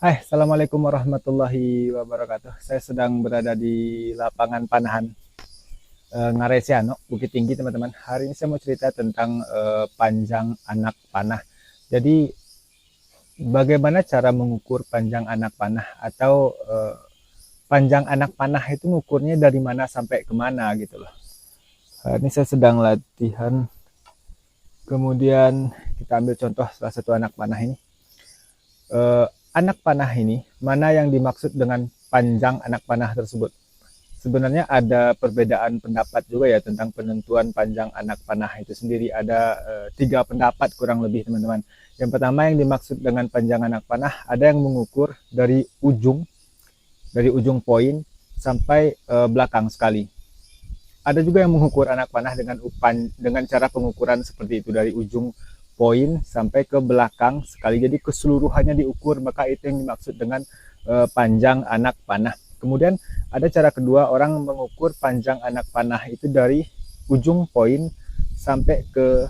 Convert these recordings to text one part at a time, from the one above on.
Hai, Assalamualaikum warahmatullahi wabarakatuh. Saya sedang berada di lapangan panahan Ngaresiano, Bukit Tinggi, teman-teman. Hari ini saya mau cerita tentang panjang anak panah. Jadi, bagaimana cara mengukur panjang anak panah atau panjang anak panah itu ngukurnya dari mana sampai kemana gitu loh. Ini saya sedang latihan. Kemudian kita ambil contoh salah satu anak panah ini. Anak panah ini, mana yang dimaksud dengan panjang anak panah tersebut? Sebenarnya ada perbedaan pendapat juga ya tentang penentuan panjang anak panah itu sendiri. Ada 3 pendapat kurang lebih, teman-teman. Yang pertama, yang dimaksud dengan panjang anak panah, ada yang mengukur dari ujung poin sampai belakang sekali. Ada juga yang mengukur anak panah dengan cara pengukuran seperti itu, dari ujung poin sampai ke belakang sekali. Jadi keseluruhannya diukur, maka itu yang dimaksud dengan panjang anak panah. Kemudian ada cara kedua, orang mengukur panjang anak panah itu dari ujung poin sampai ke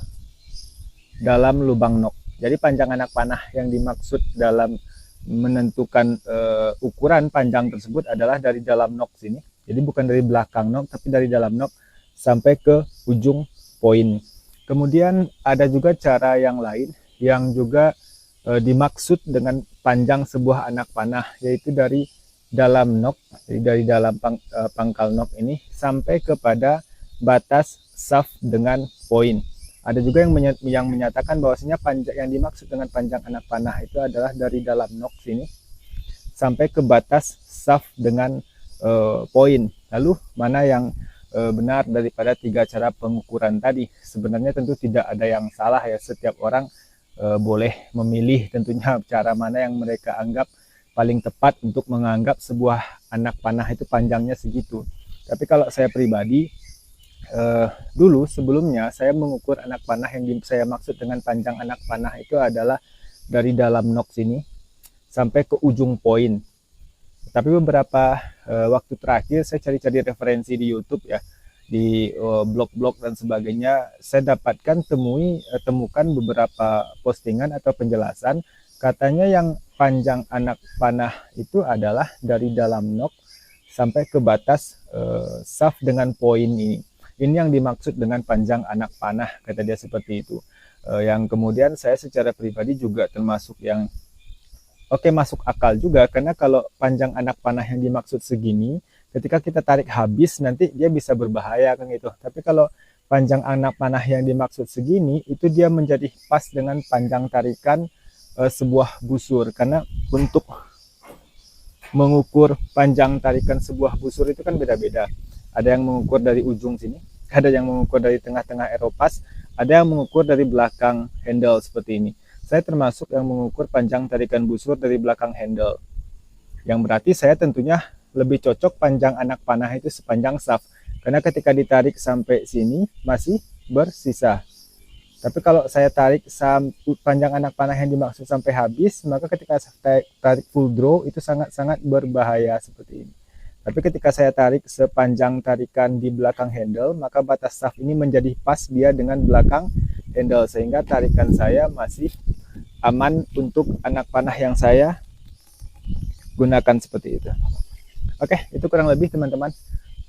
dalam lubang nok. Jadi panjang anak panah yang dimaksud dalam menentukan ukuran panjang tersebut adalah dari dalam nok sini. Jadi bukan dari belakang nok, tapi dari dalam nok sampai ke ujung poin. Kemudian ada juga cara yang lain yang juga dimaksud dengan panjang sebuah anak panah, yaitu dari dalam nok, jadi dari dalam pangkal nok ini sampai kepada batas shaft dengan poin. Ada juga yang menyatakan bahwasanya panjang yang dimaksud dengan panjang anak panah itu adalah dari dalam nok sini sampai ke batas shaft dengan poin. Lalu mana yang benar daripada 3 cara pengukuran tadi? Sebenarnya tentu tidak ada yang salah ya, setiap orang boleh memilih tentunya cara mana yang mereka anggap paling tepat untuk menganggap sebuah anak panah itu panjangnya segitu. Tapi kalau saya pribadi, dulu sebelumnya saya mengukur anak panah yang saya maksud dengan panjang anak panah itu adalah dari dalam nok sini sampai ke ujung poin. Tapi beberapa waktu terakhir saya cari-cari referensi di YouTube ya, di blog-blog dan sebagainya, saya dapatkan temukan beberapa postingan atau penjelasan, katanya yang panjang anak panah itu adalah dari dalam nok sampai ke batas shaft dengan poin ini. Ini yang dimaksud dengan panjang anak panah, kata dia seperti itu. Yang kemudian saya secara pribadi juga termasuk yang oke, masuk akal juga, karena kalau panjang anak panah yang dimaksud segini, ketika kita tarik habis nanti dia bisa berbahaya kan gitu. Tapi kalau panjang anak panah yang dimaksud segini, itu dia menjadi pas dengan panjang tarikan sebuah busur. Karena untuk mengukur panjang tarikan sebuah busur itu kan beda-beda. Ada yang mengukur dari ujung sini, ada yang mengukur dari tengah-tengah eropas, ada yang mengukur dari belakang handle seperti ini. Saya termasuk yang mengukur panjang tarikan busur dari belakang handle. Yang berarti saya tentunya lebih cocok panjang anak panah itu sepanjang shaft. Karena ketika ditarik sampai sini masih bersisa. Tapi kalau saya tarik panjang anak panah yang dimaksud sampai habis, maka ketika saya tarik full draw itu sangat-sangat berbahaya seperti ini. Tapi ketika saya tarik sepanjang tarikan di belakang handle, maka batas shaft ini menjadi pas dia dengan belakang handle, sehingga tarikan saya masih aman untuk anak panah yang saya gunakan seperti itu. Oke, itu kurang lebih teman-teman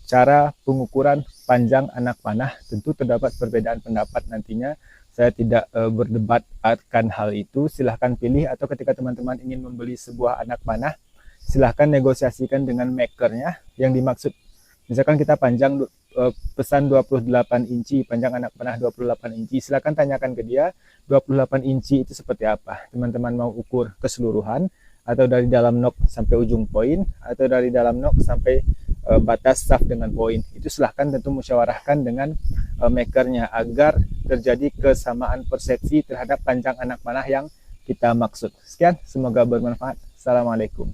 cara pengukuran panjang anak panah. Tentu terdapat perbedaan pendapat nantinya. Saya tidak berdebat akan hal itu. Silahkan pilih, atau ketika teman-teman ingin membeli sebuah anak panah, silahkan negosiasikan dengan makernya. Yang dimaksud, misalkan kita pesan 28 inci, panjang anak panah 28 inci, silahkan tanyakan ke dia 28 inci itu seperti apa. Teman-teman mau ukur keseluruhan, atau dari dalam nok sampai ujung poin, atau dari dalam nok sampai batas shaft dengan poin. Itu silahkan tentu musyawarahkan dengan makernya agar terjadi kesamaan persepsi terhadap panjang anak panah yang kita maksud. Sekian, semoga bermanfaat. Assalamualaikum.